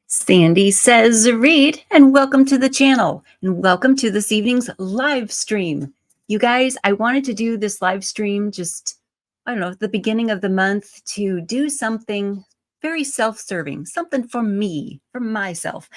Sandy says read, and welcome to the channel, and welcome to this evening's live stream. You guys, I wanted to do this live stream just, I don't know, at the beginning of the month to do something very self-serving, something for me, for myself.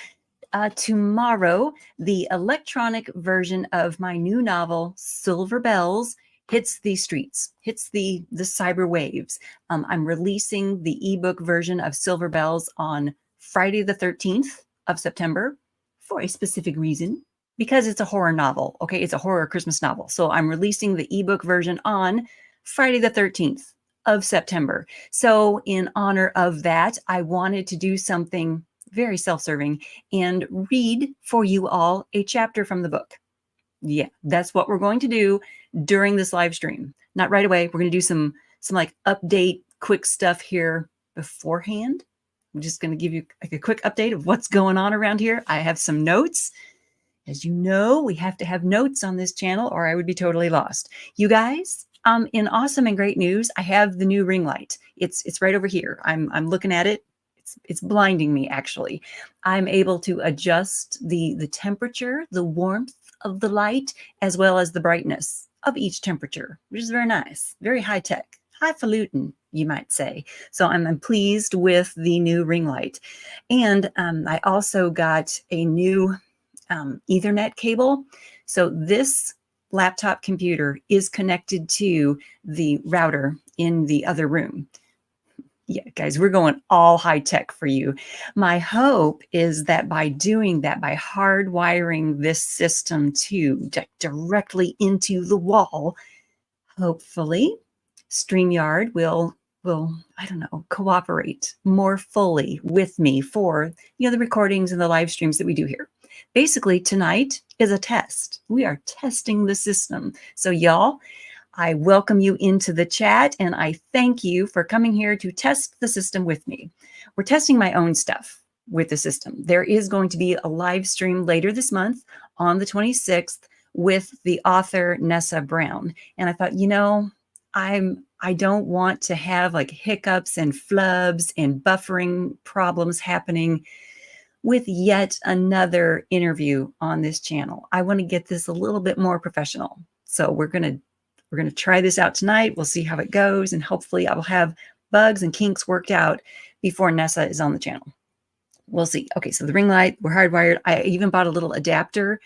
Tomorrow, the electronic version of my new novel, Silver Bells, hits the streets, hits the cyber waves. I'm releasing the ebook version of Silver Bells on Friday the 13th of September for a specific reason, because it's a horror novel. Okay, it's a horror Christmas novel. So I'm releasing the ebook version on Friday the 13th of September. So in honor of that, I wanted to do something very self-serving and read for you all a chapter from the book. Yeah, that's what we're going to do during this live stream. Not right away. We're going to do some like update quick stuff here beforehand. I'm just going to give you like a quick update of what's going on around here. I have some notes. As you know, we have to have notes on this channel or I would be totally lost. You guys, in awesome and great news, I have the new ring light. It's right over here. I'm looking at it. It's blinding me, actually. I'm able to adjust the temperature, the warmth of the light, as well as the brightness of each temperature, which is very nice, very high tech, highfalutin, you might say. So I'm pleased with the new ring light. And I also got a new Ethernet cable. So this laptop computer is connected to the router in the other room. Yeah, guys, we're going all high tech for you. My hope is that by doing that, by hardwiring this system to directly into the wall, hopefully StreamYard will, I don't know, cooperate more fully with me for, the recordings and the live streams that we do here. Basically, tonight is a test. We are testing the system. So y'all, I welcome you into the chat and I thank you for coming here to test the system with me. We're testing my own stuff with the system. There is going to be a live stream later this month on the 26th with the author Nessa Brown. And I thought, I don't want to have like hiccups and flubs and buffering problems happening with yet another interview on this channel. I want to get this a little bit more professional. So we're going to try this out tonight. We'll see how it goes. And hopefully I will have bugs and kinks worked out before Nessa is on the channel. We'll see. Okay, so the ring light, we're hardwired. I even bought a little adapter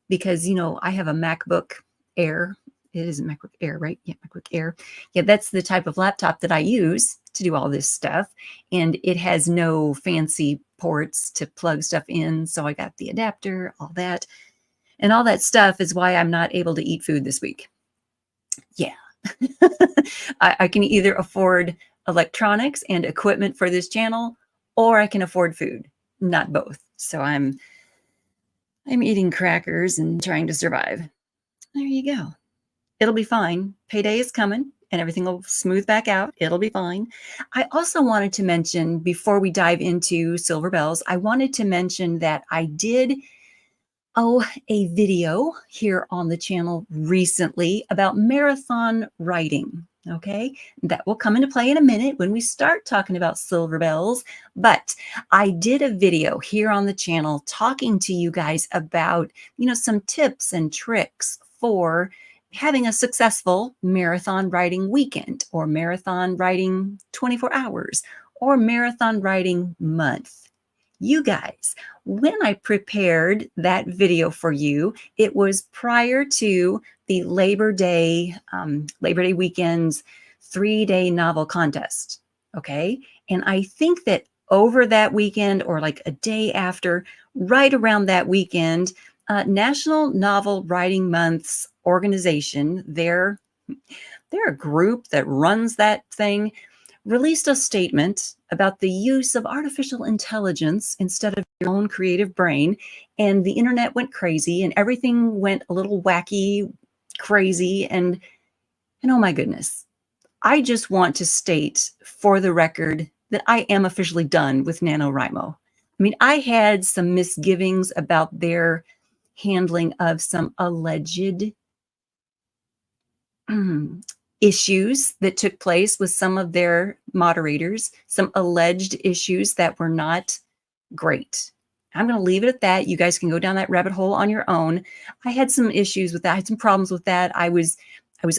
because, I have a MacBook Air. It is a MacBook Air, right? Yeah, MacBook Air. Yeah, that's the type of laptop that I use to do all this stuff. And it has no fancy ports to plug stuff in. So I got the adapter, all that. And all that stuff is why I'm not able to eat food this week. Yeah. I can either afford electronics and equipment for this channel, or I can afford food, not both. So I'm eating crackers and trying to survive. There you go. It'll be fine. Payday is coming and everything will smooth back out. It'll be fine. I also wanted to mention, before we dive into Silver Bells, I wanted to mention that I did a video here on the channel recently about marathon writing. Okay, that will come into play in a minute when we start talking about Silver Bells. But I did a video here on the channel talking to you guys about, some tips and tricks for having a successful marathon writing weekend, or marathon writing 24 hours, or marathon writing month. You guys, when I prepared that video for you, it was prior to the Labor Day weekend's 3-day novel contest. Okay. And I think that over that weekend, or like a day after, right around that weekend, National Novel Writing Month's organization, they're a group that runs that thing, released a statement about the use of artificial intelligence instead of your own creative brain. And the internet went crazy and everything went a little wacky, crazy. And oh my goodness, I just want to state for the record that I am officially done with NaNoWriMo. I mean, I had some misgivings about their handling of some alleged issues that took place with some of their moderators, some alleged issues that were not Great. I'm going to leave it at that. You guys can go down that rabbit hole on your own. I had some issues with that. I had some problems with that. I was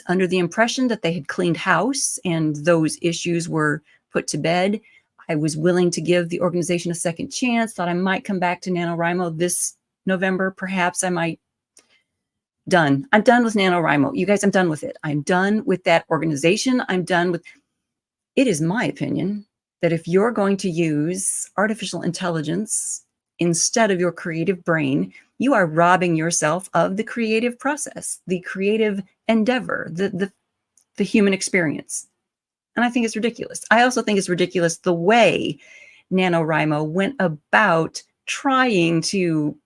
under the impression that they had cleaned house and those issues were put to bed. I was willing to give the organization a second chance, thought I might come back to NaNoWriMo this November. Perhaps I might. Done. I'm done with NaNoWriMo. You guys, I'm done with it. I'm done with that organization. I'm done with it. Is my opinion that if you're going to use artificial intelligence instead of your creative brain, you are robbing yourself of the creative process, the creative endeavor, the human experience. And I think it's ridiculous. I also think it's ridiculous the way NaNoWriMo went about trying to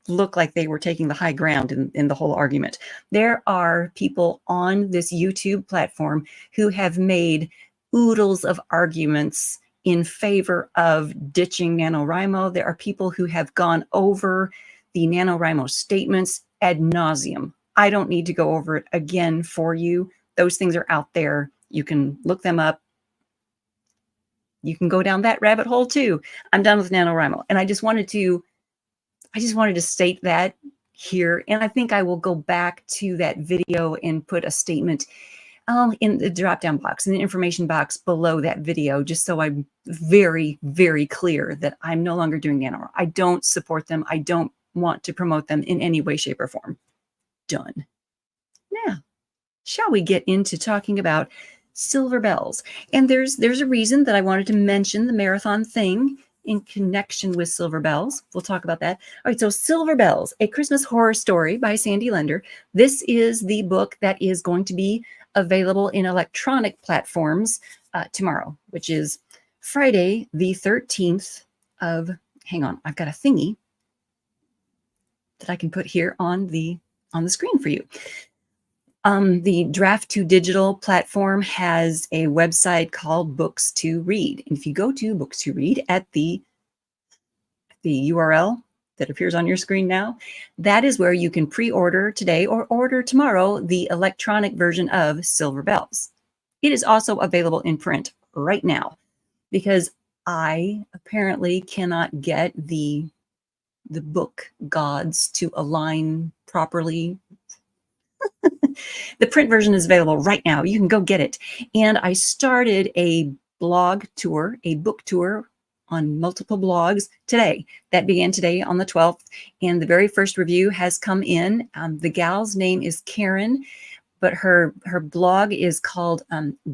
look like they were taking the high ground in the whole argument. There are people on this YouTube platform who have made oodles of arguments in favor of ditching NaNoWriMo. There are people who have gone over the NaNoWriMo statements ad nauseum. I don't need to go over it again for you. Those things are out there. You can look them up. You can go down that rabbit hole too. I'm done with NaNoWriMo. And I just wanted to state that here. And I think I will go back to that video and put a statement in the drop-down box, in the information box below that video, just so I'm very, very clear that I'm no longer doing NaNoWriMo. I don't support them. I don't want to promote them in any way, shape, or form. Done. Now, shall we get into talking about silver bells? And there's a reason that I wanted to mention the marathon thing in connection with silver bells. We'll talk about that. All right, so Silver Bells, A Christmas Horror Story by Sandy Lender. This is the book that is going to be available in electronic platforms tomorrow, which is Friday, the 13th of, hang on, I've got a thingy that I can put here on the screen for you. The Draft to Digital platform has a website called Books to Read. And if you go to Books to Read at the URL that appears on your screen now, that is where you can pre-order today or order tomorrow the electronic version of Silver Bells. It is also available in print right now because I apparently cannot get the book gods to align properly. The print version is available right now. You can go get it. And I started a blog tour, a book tour on multiple blogs today. That began today on the 12th. And the very first review has come in. The gal's name is Karen, but her blog is called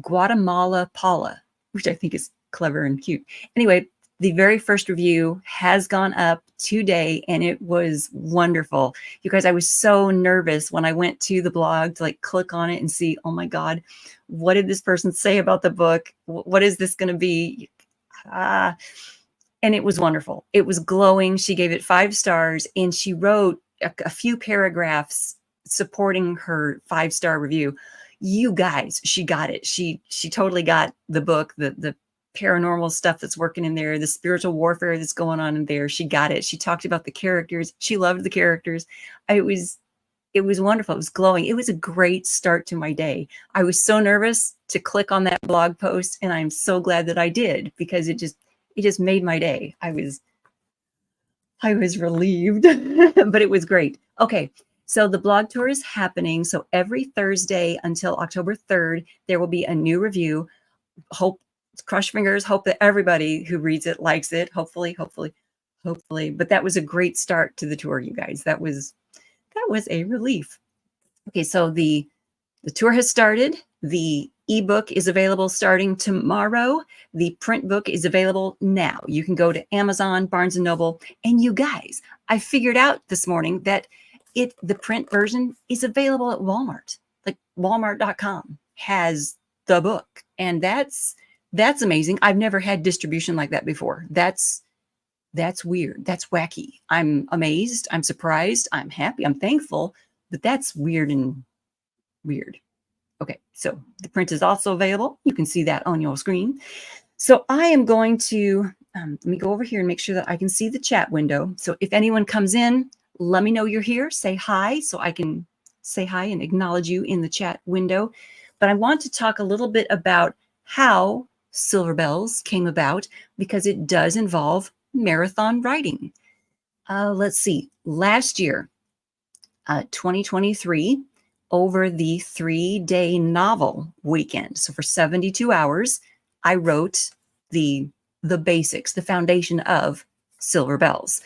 Guatemala Paula, which I think is clever and cute. Anyway, the very first review has gone up today and it was wonderful. You guys, I was so nervous when I went to the blog to like click on it and see, oh my God, what did this person say about the book? What is this going to be? And it was wonderful. It was glowing. She gave it 5 stars and she wrote a few paragraphs supporting her 5-star review. You guys, she got it. She totally got the book, the paranormal stuff that's working in there, the spiritual warfare that's going on in there. She got it. She talked about the characters. She loved the characters. It was wonderful. It was glowing. It was a great start to my day. I was so nervous to click on that blog post, and I'm so glad that I did because it just made my day. I was relieved, but it was great. Okay. So the blog tour is happening. So every Thursday until October 3rd, there will be a new review. Cross fingers, hope that everybody who reads it likes it. Hopefully. But that was a great start to the tour, you guys. That was a relief. Okay, so the tour has started. The ebook is available starting tomorrow. The print book is available now. You can go to Amazon, Barnes and Noble, and you guys, I figured out this morning that the print version is available at Walmart. Like Walmart.com has the book, and that's amazing. I've never had distribution like that before. That's weird. That's wacky. I'm amazed. I'm surprised. I'm happy. I'm thankful, but that's weird and weird. Okay, so the print is also available. You can see that on your screen. So I am going to, let me go over here and make sure that I can see the chat window. So if anyone comes in, let me know you're here. Say hi so I can say hi and acknowledge you in the chat window. But I want to talk a little bit about how Silver Bells came about because it does involve marathon writing. Let's see, last year, 2023, over the 3-day novel weekend. So for 72 hours, I wrote the basics, the foundation of Silver Bells.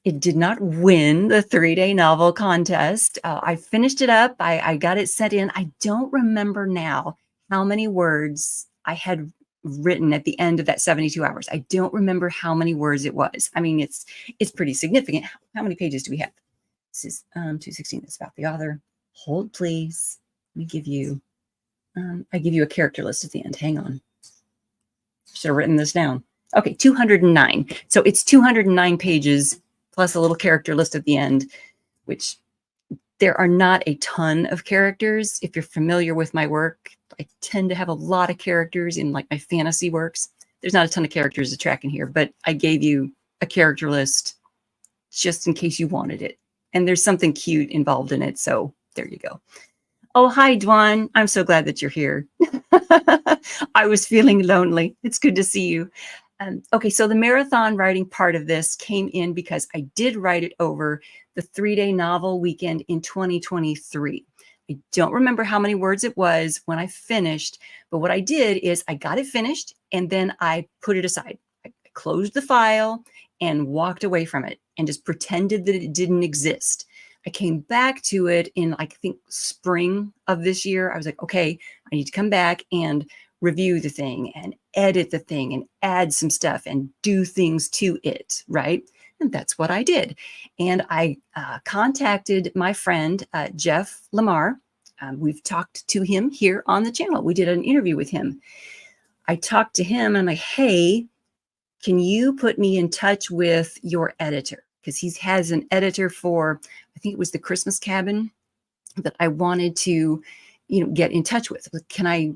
It did not win the 3-day novel contest. I finished it up. I got it sent in. I don't remember now how many words I had written at the end of that 72 hours. I don't remember how many words it was. I mean, it's pretty significant. How many pages do we have? This is 216. That's about the author. Hold, please. Let me give you, I give you a character list at the end. Hang on. Should have written this down. Okay, 209. So it's 209 pages plus a little character list at the end, which there are not a ton of characters. If you're familiar with my work, I tend to have a lot of characters in like my fantasy works. There's not a ton of characters to track in here, but I gave you a character list just in case you wanted it. And there's something cute involved in it. So there you go. Oh, hi, Dwan. I'm so glad that you're here. I was feeling lonely. It's good to see you. Okay, so the marathon writing part of this came in because I did write it over the 3-day novel weekend in 2023. I don't remember how many words it was when I finished, but what I did is I got it finished and then I put it aside. I closed the file and walked away from it and just pretended that it didn't exist. I came back to it in, I think, spring of this year. I was like, okay, I need to come back and review the thing and edit the thing and add some stuff and do things to it, right? And that's what I did. And I contacted my friend, Jeff Lamar. We've talked to him here on the channel. We did an interview with him. I talked to him and I'm like, hey, can you put me in touch with your editor? Because he has an editor for, I think it was the Christmas Cabin that I wanted to, get in touch with. Can I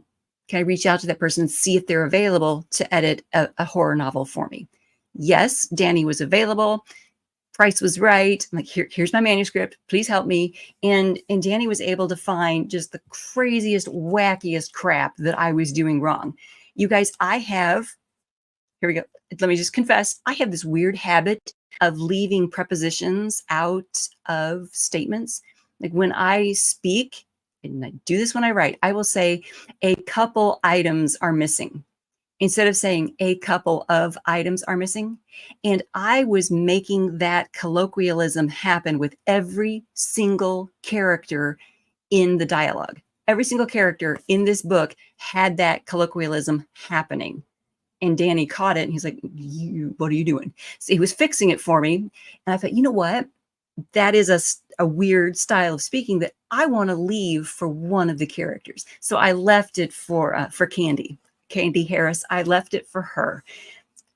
reach out to that person and see if they're available to edit a horror novel for me? Yes, Danny was available. Price was right. I'm like, here's my manuscript. Please help me. And Danny was able to find just the craziest, wackiest crap that I was doing wrong. You guys, here we go. Let me just confess, I have this weird habit of leaving prepositions out of statements. Like when I speak, and I do this when I write, I will say a couple items are missing instead of saying a couple of items are missing. And I was making that colloquialism happen with every single character in the dialogue. Every single character in this book had that colloquialism happening. And Danny caught it and he's like, what are you doing? So he was fixing it for me. And I thought, you know what? That is a weird style of speaking that I want to leave for one of the characters. So I left it for Candy Harris. I left it for her.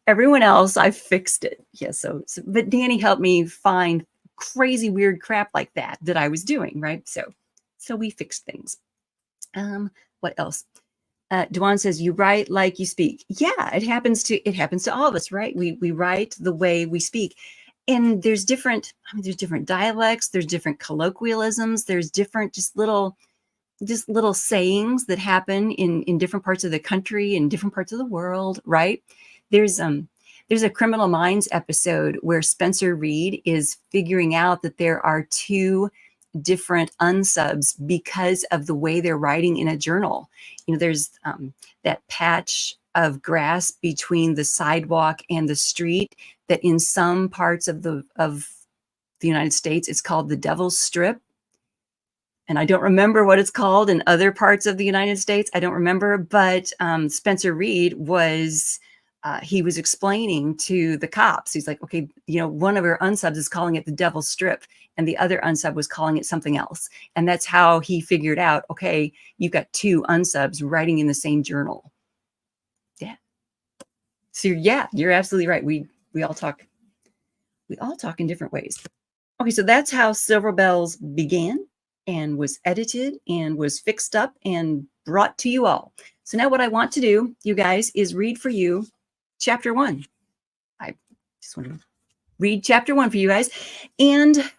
Everyone else, I fixed it. Yeah. So but Danny helped me find crazy, weird crap like that I was doing. Right. So we fixed things. What else? Dwan says, you write like you speak. Yeah, it happens to all of us, right? We write the way we speak. And there's different dialects, there's different colloquialisms, there's different just little sayings that happen in different parts of the country, in different parts of the world, right? There's a Criminal Minds episode where Spencer Reed is figuring out that there are two different unsubs because of the way they're writing in a journal. There's that patch of grass between the sidewalk and the street that in some parts of the United States, it's called the Devil's Strip. And I don't remember what it's called in other parts of the United States. I don't remember, but Spencer Reed he was explaining to the cops. He's like, okay, one of our unsubs is calling it the Devil's Strip and the other unsub was calling it something else. And that's how he figured out, okay, you've got two unsubs writing in the same journal. Yeah. So yeah, you're absolutely right. We all talk in different ways. Okay, so that's how Silver Bells began and was edited and was fixed up and brought to you all. So now what I want to do, you guys, is read for you chapter 1. I just want to read chapter 1 for you guys. And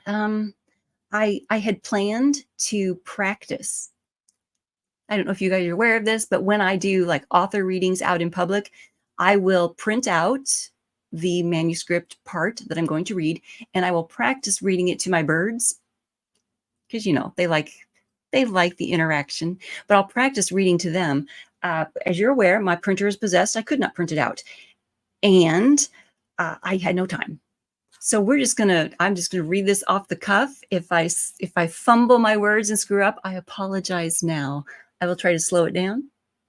I had planned to practice I don't know if you guys are aware of this, but when I do like author readings out in public, I will print out the manuscript part that I'm going to read, and I will practice reading it to my birds because they like the interaction. But I'll practice reading to them. As you're aware, my printer is possessed. I could not print it out, and I had no time. So I'm just gonna read this off the cuff. If I fumble my words and screw up, I apologize now. I will try to slow it down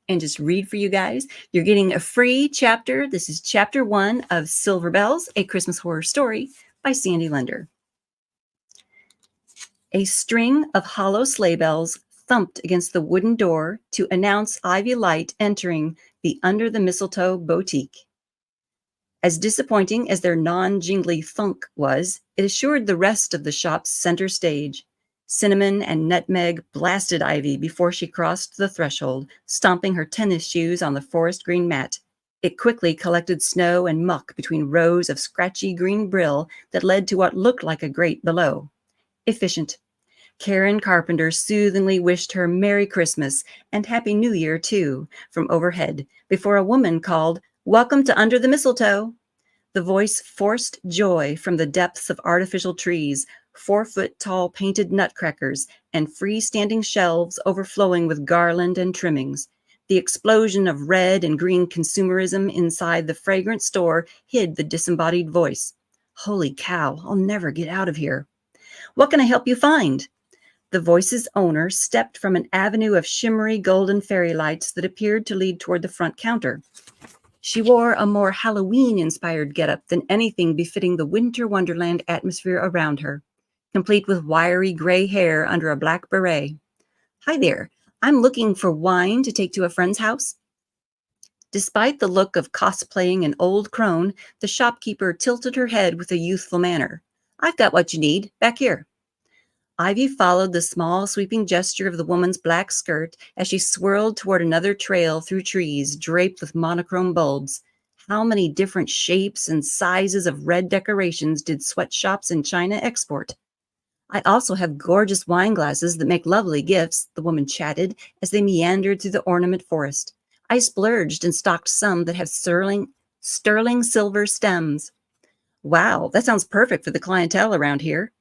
and just read for you guys. You're getting a free chapter. This is chapter 1 of Silver Bells, A Christmas Horror Story by Sandy Lender. A string of hollow sleigh bells thumped against the wooden door to announce Ivy Light entering the Under the Mistletoe boutique. As disappointing as their non-jingly thunk was, it assured the rest of the shop's center stage. Cinnamon and nutmeg blasted Ivy before she crossed the threshold, stomping her tennis shoes on the forest green mat. It quickly collected snow and muck between rows of scratchy green brill that led to what looked like a grate below. Efficient. Karen Carpenter soothingly wished her Merry Christmas and Happy New Year, too, from overhead, before a woman called, "Welcome to Under the Mistletoe." The voice forced joy from the depths of artificial trees, 4-foot-tall painted nutcrackers, and freestanding shelves overflowing with garland and trimmings. The explosion of red and green consumerism inside the fragrant store hid the disembodied voice. Holy cow, I'll never get out of here. What can I help you find? The voice's owner stepped from an avenue of shimmery golden fairy lights that appeared to lead toward the front counter. She wore a more Halloween-inspired getup than anything befitting the winter wonderland atmosphere around her, complete with wiry gray hair under a black beret. "Hi there, I'm looking for wine to take to a friend's house." Despite the look of cosplaying an old crone, the shopkeeper tilted her head with a youthful manner. "I've got what you need, back here." Ivy followed the small, sweeping gesture of the woman's black skirt as she swirled toward another trail through trees draped with monochrome bulbs. How many different shapes and sizes of red decorations did sweatshops in China export? "I also have gorgeous wine glasses that make lovely gifts," the woman chatted as they meandered through the ornament forest. "I splurged and stocked some that have sterling silver stems." "Wow, that sounds perfect for the clientele around here."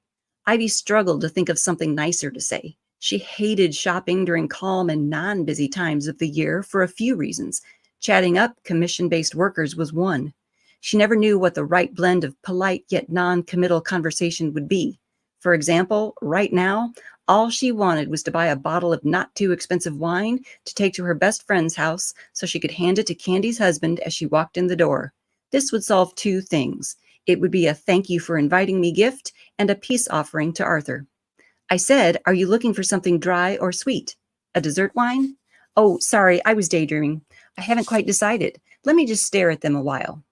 Ivy struggled to think of something nicer to say. She hated shopping during calm and non-busy times of the year for a few reasons. Chatting up commission-based workers was one. She never knew what the right blend of polite yet non-committal conversation would be. For example, right now, all she wanted was to buy a bottle of not too expensive wine to take to her best friend's house so she could hand it to Candy's husband as she walked in the door. This would solve two things. It would be a thank you for inviting me gift and a peace offering to Arthur. I said, "Are you looking for something dry or sweet? A dessert wine?" "Oh, sorry, I was daydreaming. I haven't quite decided. Let me just stare at them a while."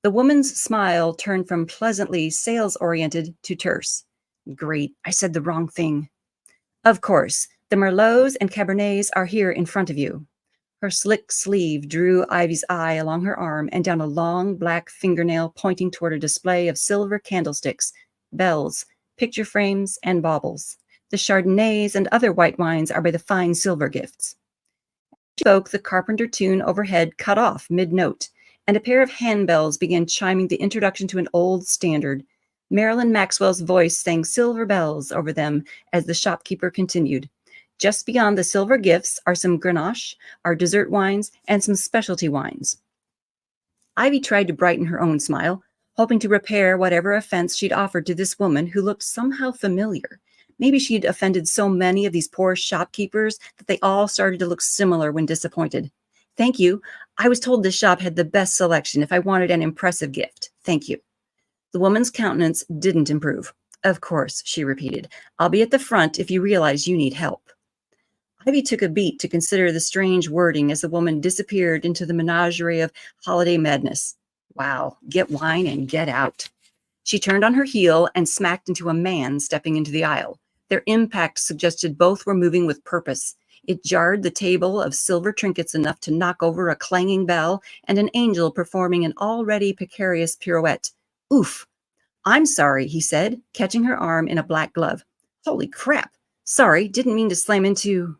The woman's smile turned from pleasantly sales-oriented to terse. "Great, I said the wrong thing." "Of course, the Merlots and Cabernets are here in front of you." Her slick sleeve drew Ivy's eye along her arm and down a long black fingernail pointing toward a display of silver candlesticks, bells, picture frames, and baubles. "The Chardonnays and other white wines are by the fine silver gifts." She spoke, the carpenter tune overhead cut off mid-note, and a pair of handbells began chiming the introduction to an old standard. Marilyn Maxwell's voice sang Silver Bells over them as the shopkeeper continued. "Just beyond the silver gifts are some Grenache, our dessert wines, and some specialty wines." Ivy tried to brighten her own smile, hoping to repair whatever offense she'd offered to this woman who looked somehow familiar. Maybe she'd offended so many of these poor shopkeepers that they all started to look similar when disappointed. "Thank you. I was told this shop had the best selection if I wanted an impressive gift. Thank you." The woman's countenance didn't improve. "Of course," she repeated. "I'll be at the front if you realize you need help." Ivy took a beat to consider the strange wording as the woman disappeared into the menagerie of holiday madness. Wow, get wine and get out. She turned on her heel and smacked into a man stepping into the aisle. Their impact suggested both were moving with purpose. It jarred the table of silver trinkets enough to knock over a clanging bell and an angel performing an already precarious pirouette. "Oof. I'm sorry," he said, catching her arm in a black glove. "Holy crap. Sorry, didn't mean to slam into..."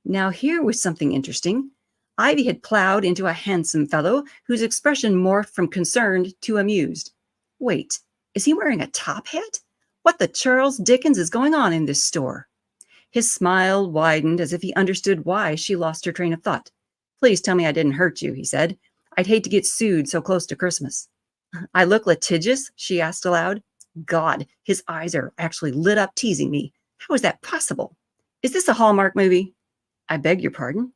Now here was something interesting. Ivy had plowed into a handsome fellow whose expression morphed from concerned to amused. Wait, is he wearing a top hat? What the Charles Dickens is going on in this store? His smile widened as if he understood why she lost her train of thought. Please tell me I didn't hurt you, he said. I'd hate to get sued so close to Christmas. I look litigious? She asked aloud. God, his eyes are actually lit up teasing me. How is that possible? Is this a Hallmark movie? I beg your pardon?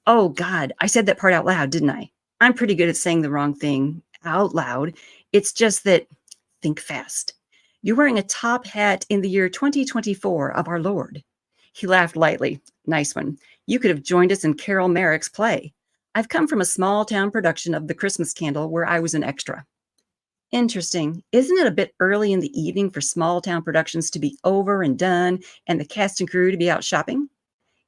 Oh, God, I said that part out loud, didn't I? I'm pretty good at saying the wrong thing out loud. It's just that, think fast. You're wearing a top hat in the year 2024 of our Lord. He laughed lightly. Nice one. You could have joined us in Carol Merrick's play. I've come from a small town production of The Christmas Candle where I was an extra. Interesting. Isn't it a bit early in the evening for small town productions to be over and done and the cast and crew to be out shopping?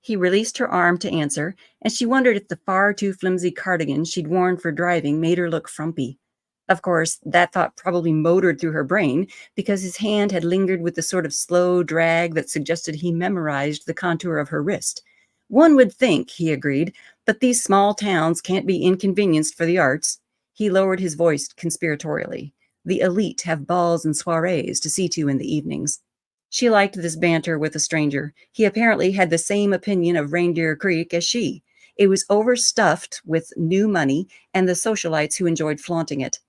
He released her arm to answer, and she wondered if the far too flimsy cardigan she'd worn for driving made her look frumpy. Of course, that thought probably motored through her brain because his hand had lingered with the sort of slow drag that suggested he memorized the contour of her wrist. One would think, he agreed, but these small towns can't be inconvenienced for the arts. He lowered his voice conspiratorially. The elite have balls and soirees to see to in the evenings. She liked this banter with a stranger. He apparently had the same opinion of Reindeer Creek as she. It was overstuffed with new money and the socialites who enjoyed flaunting it.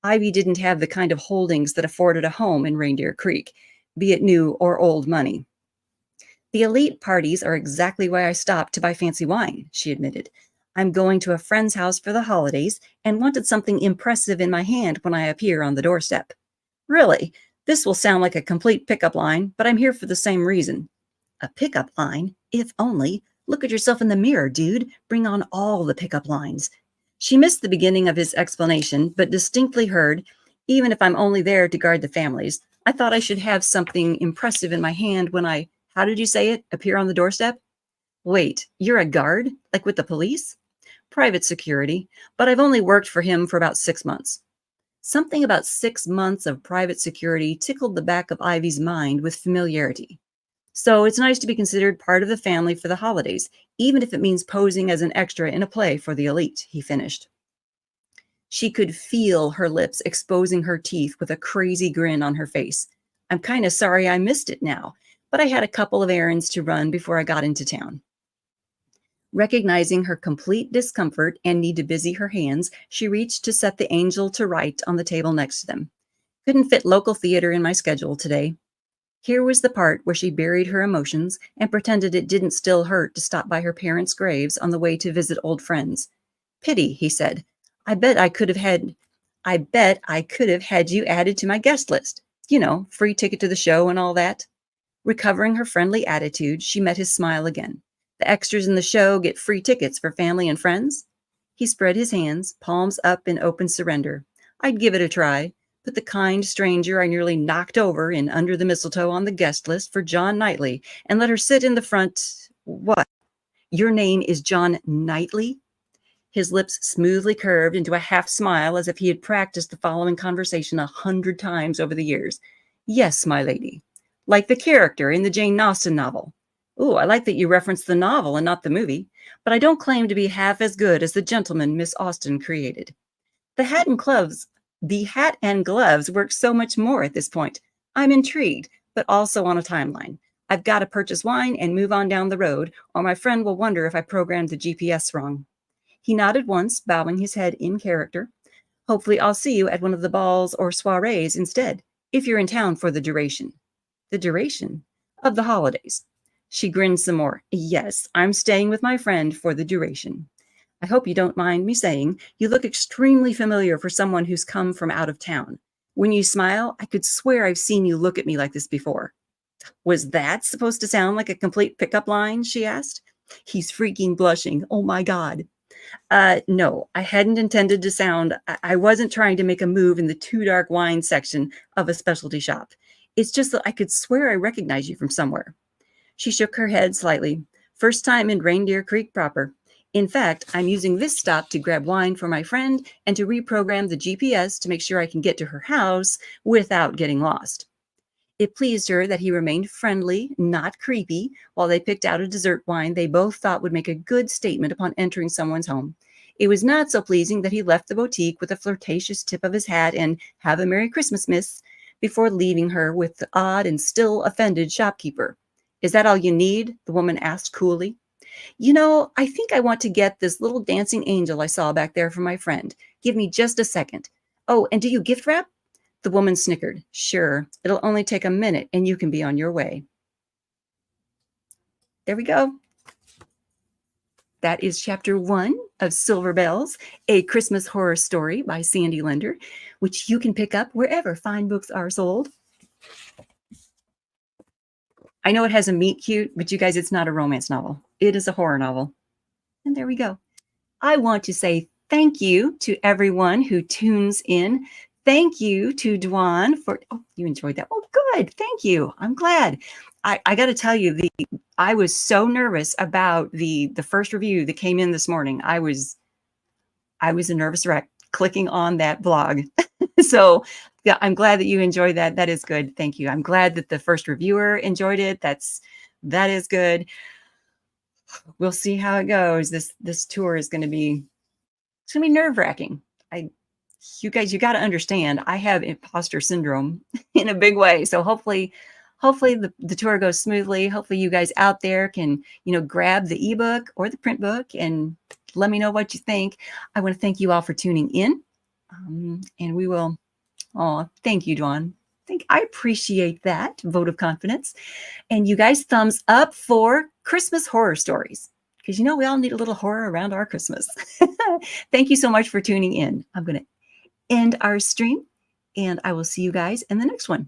Ivy didn't have the kind of holdings that afforded a home in Reindeer Creek, be it new or old money. The elite parties are exactly why I stopped to buy fancy wine, she admitted. I'm going to a friend's house for the holidays and wanted something impressive in my hand when I appear on the doorstep. Really? This will sound like a complete pickup line, but I'm here for the same reason. A pickup line? If only. Look at yourself in the mirror, dude. Bring on all the pickup lines. She missed the beginning of his explanation, but distinctly heard, even if I'm only there to guard the families, I thought I should have something impressive in my hand when I, how did you say it, appear on the doorstep? Wait, you're a guard? Like with the police? Private security, but I've only worked for him for about 6 months. Something about 6 months of private security tickled the back of Ivy's mind with familiarity. So it's nice to be considered part of the family for the holidays, even if it means posing as an extra in a play for the elite, he finished. She could feel her lips exposing her teeth with a crazy grin on her face. I'm kind of sorry I missed it now, but I had a couple of errands to run before I got into town. Recognizing her complete discomfort and need to busy her hands, she reached to set the angel to right on the table next to them. Couldn't fit local theater in my schedule today. Here was the part where she buried her emotions and pretended it didn't still hurt to stop by her parents' graves on the way to visit old friends. Pity, he said. I bet I could have had you added to my guest list. You know, free ticket to the show and all that. Recovering her friendly attitude, she met his smile again. The extras in the show get free tickets for family and friends. He spread his hands, palms up in open surrender. I'd give it a try. Put the kind stranger I nearly knocked over in under the mistletoe on the guest list for John Knightley and let her sit in the front. What? Your name is John Knightley? His lips smoothly curved into a half smile as if he had practiced the following conversation 100 times over the years. Yes, my lady. Like the character in the Jane Austen novel. Ooh, I like that you referenced the novel and not the movie, but I don't claim to be half as good as the gentleman Miss Austen created. The hat and gloves work so much more at this point. I'm intrigued, but also on a timeline. I've got to purchase wine and move on down the road, or my friend will wonder if I programmed the GPS wrong. He nodded once, bowing his head in character. Hopefully I'll see you at one of the balls or soirees instead, if you're in town for the duration. The duration? Of the holidays. She grinned some more. Yes, I'm staying with my friend for the duration. I hope you don't mind me saying you look extremely familiar for someone who's come from out of town. When you smile, I could swear I've seen you look at me like this before. Was that supposed to sound like a complete pickup line? She asked. He's freaking blushing. Oh my God. No, I hadn't intended to sound, I wasn't trying to make a move in the too dark wine section of a specialty shop. It's just that I could swear I recognize you from somewhere. She shook her head slightly. First time in Reindeer Creek proper. In fact, I'm using this stop to grab wine for my friend and to reprogram the GPS to make sure I can get to her house without getting lost. It pleased her that he remained friendly, not creepy, while they picked out a dessert wine they both thought would make a good statement upon entering someone's home. It was not so pleasing that he left the boutique with a flirtatious tip of his hat and "Have a Merry Christmas, Miss," before leaving her with the odd and still offended shopkeeper. "Is that all you need?" the woman asked coolly. I think I want to get this little dancing angel I saw back there for my friend. Give me just a second. Oh, and do you gift wrap?" The woman snickered. "Sure, it'll only take a minute and you can be on your way." There we go. That is chapter 1 of Silver Bells, A Christmas Horror Story by Sandy Linder, which you can pick up wherever fine books are sold. I know it has a meet cute, but you guys, it's not a romance novel. It is a horror novel. And there we go. I want to say thank you to everyone who tunes in. Thank you to Dwan for, oh, you enjoyed that. Oh, good. Thank you. I'm glad. I got to tell you, I was so nervous about the first review that came in this morning. I was a nervous wreck clicking on that blog. So yeah, I'm glad that you enjoyed that. That is good. Thank you. I'm glad that the first reviewer enjoyed it. That is good. We'll see how it goes. This tour is going to be, it's going to be nerve-wracking. You guys, you got to understand, I have imposter syndrome in a big way. So hopefully the tour goes smoothly. Hopefully you guys out there can, grab the ebook or the print book and let me know what you think. I want to thank you all for tuning in. And we will, thank you, Dawn. I appreciate that vote of confidence. And you guys, thumbs up for Christmas horror stories, because we all need a little horror around our Christmas. Thank you so much for tuning in. I'm going to end our stream, and I will see you guys in the next one.